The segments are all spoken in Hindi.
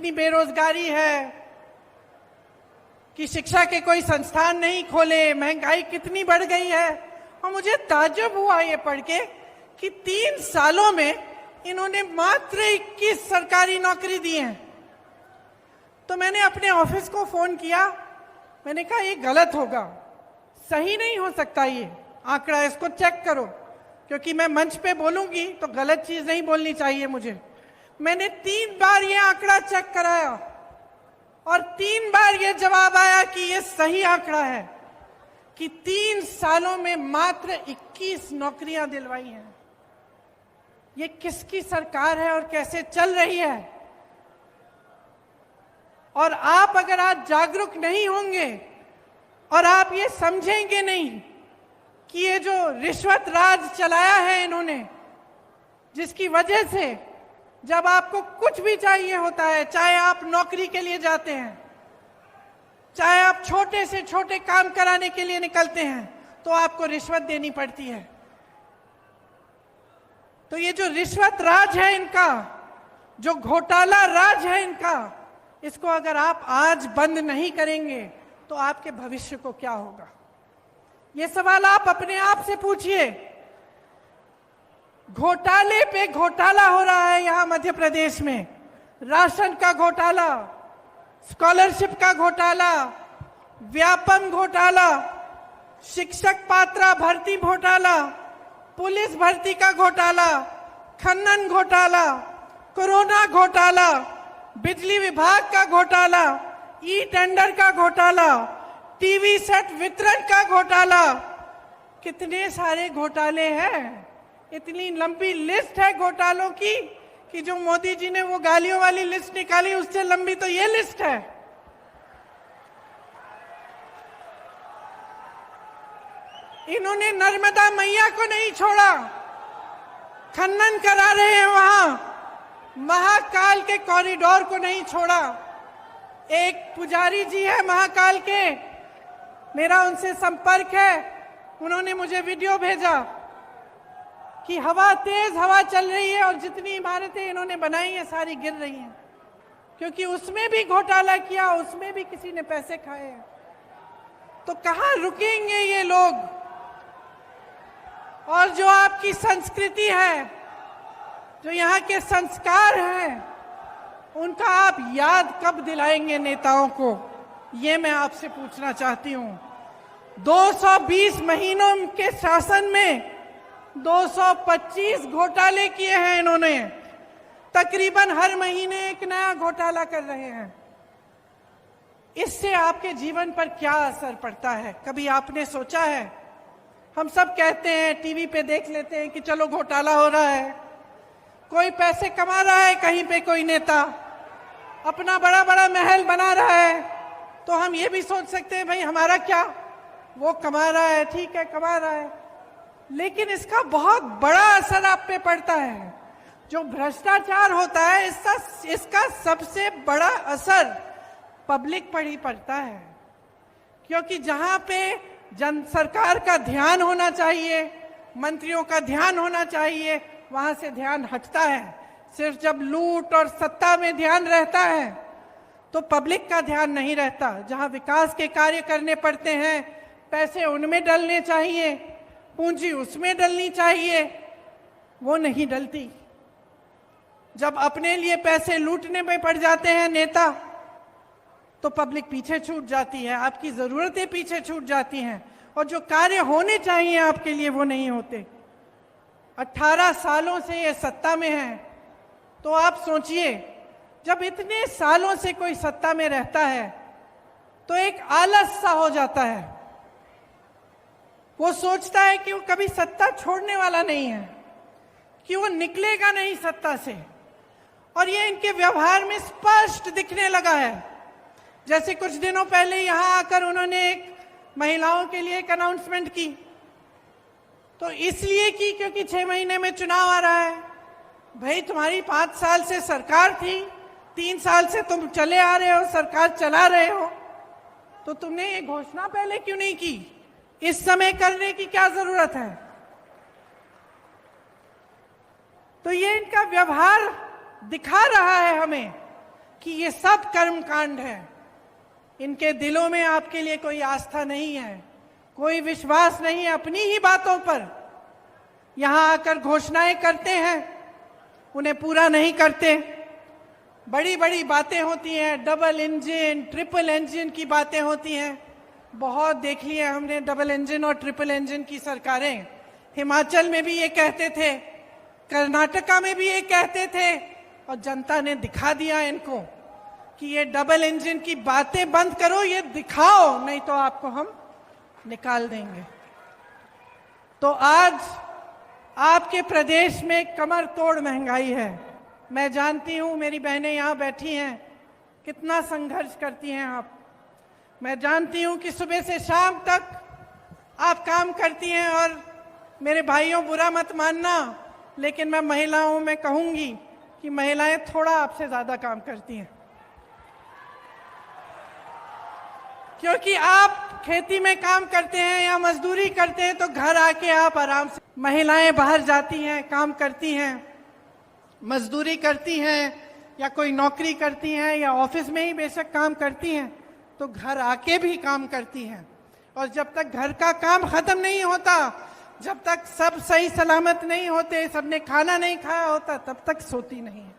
कितनी बेरोजगारी है, कि शिक्षा के कोई संस्थान नहीं खोले, महंगाई कितनी बढ़ गई है। और मुझे ताज्जुब हुआ ये पढ़ के कि 3 सालों में इन्होंने मात्र 21 सरकारी नौकरी दी हैं। तो मैंने अपने ऑफिस को फोन किया, मैंने कहा ये गलत होगा, सही नहीं हो सकता ये आंकड़ा, इसको चेक करो, क्योंकि मैं मंच पे बोलूंगी तो गलत चीज नहीं बोलनी चाहिए मुझे। मैंने 3 बार ये आंकड़ा चेक कराया और 3 बार ये जवाब आया कि ये सही आंकड़ा है कि 3 सालों में मात्र 21 नौकरियां दिलवाई हैं। ये किसकी सरकार है और कैसे चल रही है? और आप अगर आज जागरूक नहीं होंगे और आप ये समझेंगे नहीं कि ये जो रिश्वत राज चलाया है इन्होंने, जिसकी वजह से जब आपको कुछ भी चाहिए होता है, चाहे आप नौकरी के लिए जाते हैं, चाहे आप छोटे से छोटे काम कराने के लिए निकलते हैं, तो आपको रिश्वत देनी पड़ती है। तो ये जो रिश्वत राज है इनका, जो घोटाला राज है इनका, इसको अगर आप आज बंद नहीं करेंगे तो आपके भविष्य को क्या होगा? ये सवाल आप अपने आप से पूछिए। घोटाले पे घोटाला हो रहा है यहाँ मध्य प्रदेश में। राशन का घोटाला, स्कॉलरशिप का घोटाला, व्यापम घोटाला, शिक्षक पात्रा भर्ती घोटाला, पुलिस भर्ती का घोटाला, खनन घोटाला, कोरोना घोटाला, बिजली विभाग का घोटाला, ई टेंडर का घोटाला, टीवी सेट वितरण का घोटाला। कितने सारे घोटाले हैं, इतनी लंबी लिस्ट है घोटालों की कि जो मोदी जी ने वो गालियों वाली लिस्ट निकाली, उससे लंबी तो ये लिस्ट है। इन्होंने नर्मदा मैया को नहीं छोड़ा, खनन करा रहे हैं वहां, महाकाल के कॉरिडोर को नहीं छोड़ा। एक पुजारी जी है महाकाल के, मेरा उनसे संपर्क है, उन्होंने मुझे वीडियो भेजा कि तेज हवा चल रही है और जितनी इमारतें इन्होंने बनाई हैं सारी गिर रही हैं, क्योंकि उसमें भी घोटाला किया, उसमें भी किसी ने पैसे खाए हैं। तो कहां रुकेंगे ये लोग? और जो आपकी संस्कृति है, जो यहाँ के संस्कार हैं, उनका आप याद कब दिलाएंगे नेताओं को? ये मैं आपसे पूछना चाहती हूँ। 220 महीनों के शासन में 225 घोटाले किए हैं इन्होंने। तकरीबन हर महीने एक नया घोटाला कर रहे हैं। इससे आपके जीवन पर क्या असर पड़ता है, कभी आपने सोचा है? हम सब कहते हैं, टीवी पे देख लेते हैं कि चलो घोटाला हो रहा है, कोई पैसे कमा रहा है, कहीं पे कोई नेता अपना बड़ा बड़ा महल बना रहा है, तो हम ये भी सोच सकते हैं भाई हमारा क्या, वो कमा रहा है, ठीक है कमा रहा है। लेकिन इसका बहुत बड़ा असर आप पे पड़ता है। जो भ्रष्टाचार होता है, इसका सबसे बड़ा असर पब्लिक पर ही पड़ता है, क्योंकि जहां पे सरकार का ध्यान होना चाहिए, मंत्रियों का ध्यान होना चाहिए, वहां से ध्यान हटता है। सिर्फ जब लूट और सत्ता में ध्यान रहता है तो पब्लिक का ध्यान नहीं रहता। जहां विकास के कार्य करने पड़ते हैं, पैसे उनमें डलने चाहिए, पूंजी उसमें डलनी चाहिए, वो नहीं डलती। जब अपने लिए पैसे लूटने में पड़ जाते हैं नेता, तो पब्लिक पीछे छूट जाती है, आपकी जरूरतें पीछे छूट जाती हैं, और जो कार्य होने चाहिए आपके लिए वो नहीं होते। 18 सालों से ये सत्ता में है, तो आप सोचिए, जब इतने सालों से कोई सत्ता में रहता है तो एक आलस सा हो जाता है। वो सोचता है कि वो कभी सत्ता छोड़ने वाला नहीं है, कि वो निकलेगा नहीं सत्ता से, और ये इनके व्यवहार में स्पष्ट दिखने लगा है। जैसे कुछ दिनों पहले यहाँ आकर उन्होंने एक महिलाओं के लिए एक अनाउंसमेंट की, तो इसलिए की क्योंकि 6 महीने में चुनाव आ रहा है। भाई तुम्हारी 5 साल से सरकार थी, 3 साल से तुम चले आ रहे हो, सरकार चला रहे हो, तो तुमने ये घोषणा पहले क्यों नहीं की? इस समय करने की क्या जरूरत है? तो ये इनका व्यवहार दिखा रहा है हमें कि ये सब कर्मकांड है। इनके दिलों में आपके लिए कोई आस्था नहीं है, कोई विश्वास नहीं है, अपनी ही बातों पर यहां आकर घोषणाएं करते हैं, उन्हें पूरा नहीं करते। बड़ी बड़ी बातें होती हैं, डबल इंजन, ट्रिपल इंजन की बातें होती हैं। बहुत देख लिया हमने डबल इंजन और ट्रिपल इंजन की सरकारें। हिमाचल में भी ये कहते थे, कर्नाटका में भी ये कहते थे, और जनता ने दिखा दिया इनको कि ये डबल इंजन की बातें बंद करो, ये दिखाओ, नहीं तो आपको हम निकाल देंगे। तो आज आपके प्रदेश में कमर तोड़ महंगाई है। मैं जानती हूं, मेरी बहनें यहां बैठी हैं, कितना संघर्ष करती हैं आप। मैं जानती हूं कि सुबह से शाम तक आप काम करती हैं, और मेरे भाइयों बुरा मत मानना, लेकिन मैं महिलाओं में कहूंगी कि महिलाएं थोड़ा आपसे ज्यादा काम करती हैं, क्योंकि आप खेती में काम करते हैं या मजदूरी करते हैं तो घर आके आप आराम से, महिलाएं बाहर जाती हैं, काम करती हैं, मजदूरी करती हैं, या कोई नौकरी करती हैं, या ऑफिस में ही बेशक काम करती हैं, तो घर आके भी काम करती हैं। और जब तक घर का काम खत्म नहीं होता, जब तक सब सही सलामत नहीं होते, सबने खाना नहीं खाया होता, तब तक सोती नहीं है।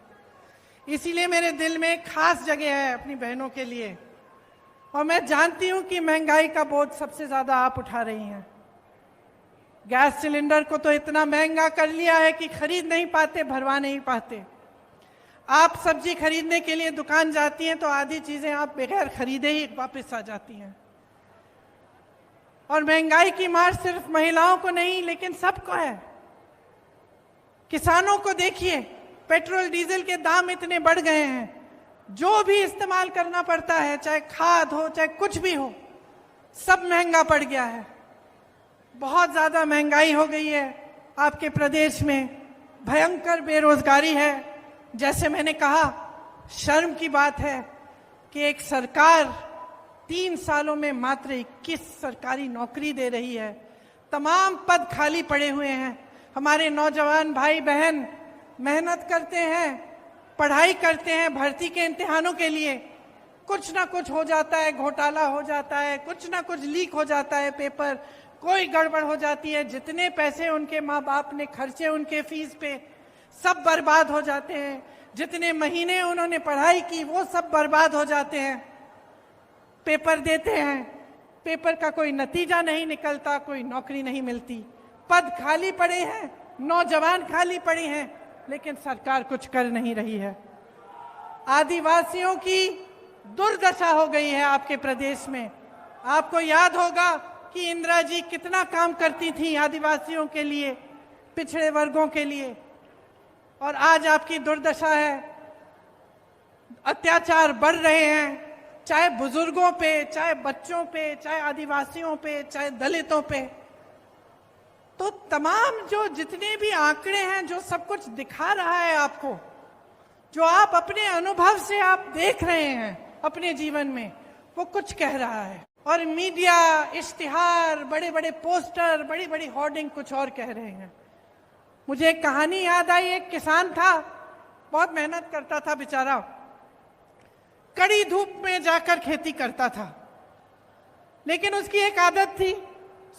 इसीलिए मेरे दिल में एक खास जगह है अपनी बहनों के लिए। और मैं जानती हूं कि महंगाई का बोझ सबसे ज्यादा आप उठा रही हैं। गैस सिलेंडर को तो इतना महंगा कर लिया है कि खरीद नहीं पाते, भरवा नहीं पाते। आप सब्जी खरीदने के लिए दुकान जाती हैं तो आधी चीजें आप बगैर खरीदे ही वापस आ जाती हैं। और महंगाई की मार सिर्फ महिलाओं को नहीं, लेकिन सबको है। किसानों को देखिए, पेट्रोल डीजल के दाम इतने बढ़ गए हैं, जो भी इस्तेमाल करना पड़ता है, चाहे खाद हो चाहे कुछ भी हो, सब महंगा पड़ गया है। बहुत ज्यादा महंगाई हो गई है। आपके प्रदेश में भयंकर बेरोजगारी है। जैसे मैंने कहा, शर्म की बात है कि एक सरकार 3 सालों में मात्र 21 सरकारी नौकरी दे रही है। तमाम पद खाली पड़े हुए हैं। हमारे नौजवान भाई बहन मेहनत करते हैं, पढ़ाई करते हैं भर्ती के इम्तिहानों के लिए, कुछ ना कुछ हो जाता है, घोटाला हो जाता है, कुछ ना कुछ लीक हो जाता है पेपर, कोई गड़बड़ हो जाती है। जितने पैसे उनके माँ बाप ने खर्चे उनके फीस पे, सब बर्बाद हो जाते हैं। जितने महीने उन्होंने पढ़ाई की, वो सब बर्बाद हो जाते हैं। पेपर देते हैं, पेपर का कोई नतीजा नहीं निकलता, कोई नौकरी नहीं मिलती, पद खाली पड़े हैं, नौजवान खाली पड़े हैं, लेकिन सरकार कुछ कर नहीं रही है। आदिवासियों की दुर्दशा हो गई है आपके प्रदेश में। आपको याद होगा कि इंदिरा जी कितना काम करती थी आदिवासियों के लिए, पिछड़े वर्गों के लिए, और आज आपकी दुर्दशा है। अत्याचार बढ़ रहे हैं, चाहे बुजुर्गों पे, चाहे बच्चों पे, चाहे आदिवासियों पे, चाहे दलितों पे। तो तमाम जो जितने भी आंकड़े हैं, जो सब कुछ दिखा रहा है आपको, जो आप अपने अनुभव से आप देख रहे हैं अपने जीवन में, वो कुछ कह रहा है। और मीडिया, इश्तिहार, बड़े बड़े पोस्टर, बड़ी बड़ी होर्डिंग कुछ और कह रहे हैं। मुझे एक कहानी याद आई। एक किसान था, बहुत मेहनत करता था बेचारा, कड़ी धूप में जाकर खेती करता था, लेकिन उसकी एक आदत थी,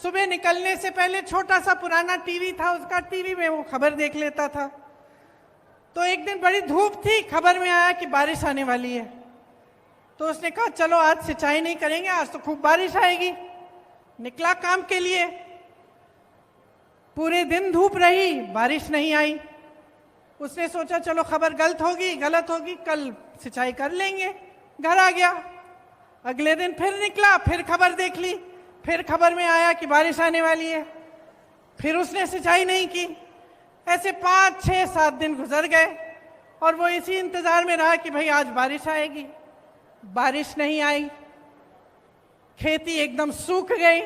सुबह निकलने से पहले छोटा सा पुराना टीवी था उसका, टीवी में वो खबर देख लेता था। तो एक दिन बड़ी धूप थी, खबर में आया कि बारिश आने वाली है। तो उसने कहा चलो आज सिंचाई नहीं करेंगे, आज तो खूब बारिश आएगी। निकला काम के लिए, पूरे दिन धूप रही, बारिश नहीं आई। उसने सोचा चलो खबर गलत होगी, कल सिंचाई कर लेंगे। घर आ गया, अगले दिन फिर निकला, फिर खबर देख ली, फिर खबर में आया कि बारिश आने वाली है। फिर उसने सिंचाई नहीं की। ऐसे 5, 6, 7 दिन गुजर गए और वो इसी इंतजार में रहा कि भाई आज बारिश आएगी। बारिश नहीं आई, खेती एकदम सूख गई।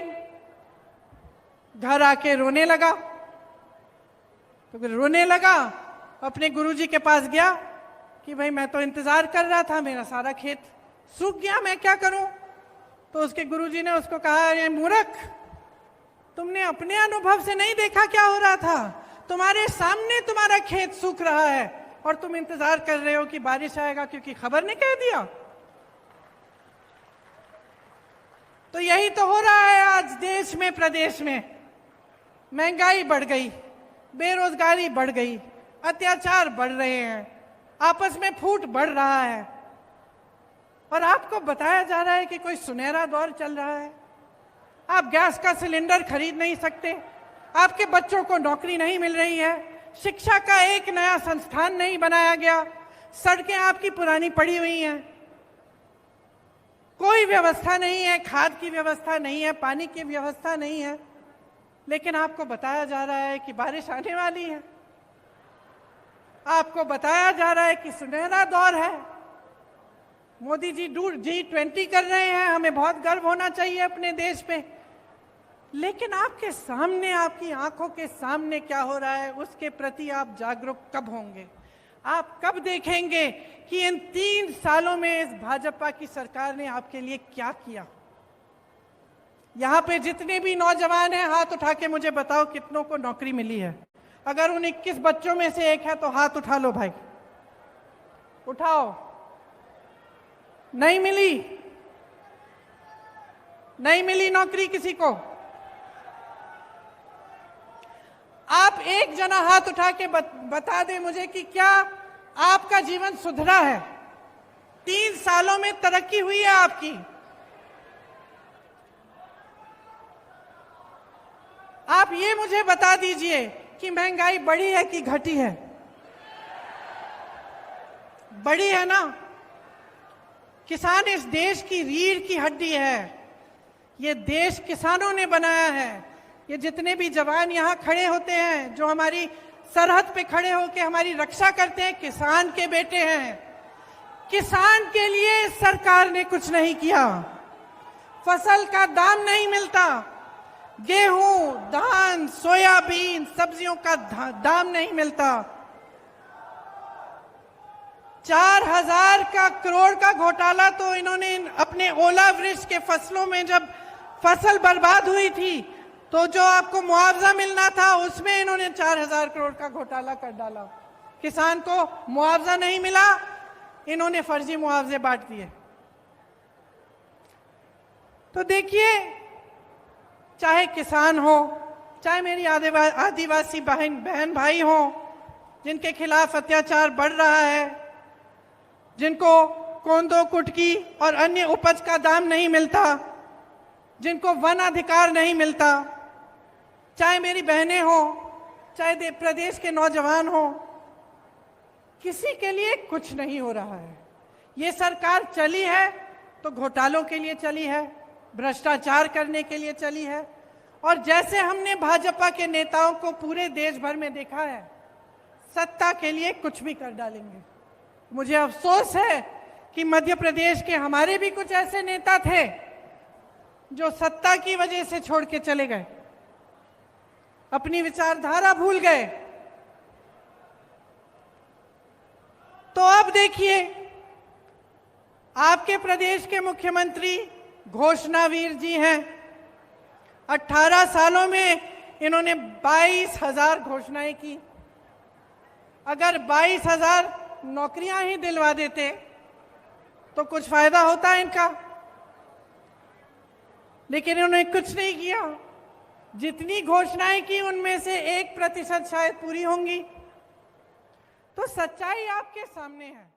घर आके रोने लगा। तो फिर रोने लगा, अपने गुरुजी के पास गया कि भाई मैं तो इंतजार कर रहा था, मेरा सारा खेत सूख गया, मैं क्या करूं। तो उसके गुरुजी ने उसको कहा, अरे मूर्ख, तुमने अपने अनुभव से नहीं देखा क्या हो रहा था? तुम्हारे सामने तुम्हारा खेत सूख रहा है, और तुम इंतजार कर रहे हो कि बारिश आएगा क्योंकि खबर ने कह दिया। तो यही तो हो रहा है आज देश में, प्रदेश में। महंगाई बढ़ गई, बेरोजगारी बढ़ गई, अत्याचार बढ़ रहे हैं, आपस में फूट बढ़ रहा है, और आपको बताया जा रहा है कि कोई सुनहरा दौर चल रहा है। आप गैस का सिलेंडर खरीद नहीं सकते, आपके बच्चों को नौकरी नहीं मिल रही है, शिक्षा का एक नया संस्थान नहीं बनाया गया, सड़कें आपकी पुरानी पड़ी हुई हैं, कोई व्यवस्था नहीं है, खाद की व्यवस्था नहीं है, पानी की व्यवस्था नहीं है, लेकिन आपको बताया जा रहा है कि बारिश आने वाली है। आपको बताया जा रहा है कि सुनहरा दौर है। मोदी जी G20 कर रहे हैं, हमें बहुत गर्व होना चाहिए अपने देश पे, लेकिन आपके सामने, आपकी आंखों के सामने क्या हो रहा है उसके प्रति आप जागरूक कब होंगे? आप कब देखेंगे कि इन 3 सालों में इस भाजपा की सरकार ने आपके लिए क्या किया? यहां पे जितने भी नौजवान हैं, हाथ उठा के मुझे बताओ कितनों को नौकरी मिली है। अगर उन 21 बच्चों में से एक है तो हाथ उठा लो भाई, उठाओ। नहीं मिली? नहीं मिली नौकरी किसी को? आप एक जना हाथ उठा के बता दें मुझे कि क्या आपका जीवन सुधरा है? 3 सालों में तरक्की हुई है आपकी? आप ये मुझे बता दीजिए कि महंगाई बढ़ी है कि घटी है? बढ़ी है ना? किसान इस देश की रीढ़ की हड्डी है। ये देश किसानों ने बनाया है। ये जितने भी जवान यहाँ खड़े होते हैं, जो हमारी सरहद पे खड़े होकर हमारी रक्षा करते हैं, किसान के बेटे हैं। किसान के लिए सरकार ने कुछ नहीं किया। फसल का दाम नहीं मिलता, गेहूं, धान, सोयाबीन, सब्जियों का दाम नहीं मिलता। 4000 करोड़ का घोटाला तो इन्होंने अपने ओलावृष्टि के फसलों में, जब फसल बर्बाद हुई थी तो जो आपको मुआवजा मिलना था उसमें इन्होंने 4000 करोड़ का घोटाला कर डाला। किसान को मुआवजा नहीं मिला, इन्होंने फर्जी मुआवजे बांट दिए। तो देखिए, चाहे किसान हो, चाहे मेरी आदिवासी बहन भाई हो, जिनके खिलाफ अत्याचार बढ़ रहा है, जिनको कोंदो कुटकी और अन्य उपज का दाम नहीं मिलता, जिनको वन अधिकार नहीं मिलता, चाहे मेरी बहनें हो, चाहे प्रदेश के नौजवान हो, किसी के लिए कुछ नहीं हो रहा है। ये सरकार चली है तो घोटालों के लिए चली है, भ्रष्टाचार करने के लिए चली है, और जैसे हमने भाजपा के नेताओं को पूरे देश भर में देखा है, सत्ता के लिए कुछ भी कर डालेंगे। मुझे अफसोस है कि मध्य प्रदेश के हमारे भी कुछ ऐसे नेता थे जो सत्ता की वजह से छोड़ के चले गए, अपनी विचारधारा भूल गए। तो अब देखिए, आपके प्रदेश के मुख्यमंत्री घोषणावीर जी हैं। 18 सालों में इन्होंने 22,000 घोषणाएं की। अगर 22,000 नौकरियां ही दिलवा देते तो कुछ फायदा होता इनका, लेकिन इन्होंने कुछ नहीं किया। जितनी घोषणाएं की उनमें से 1% शायद पूरी होंगी। तो सच्चाई आपके सामने है।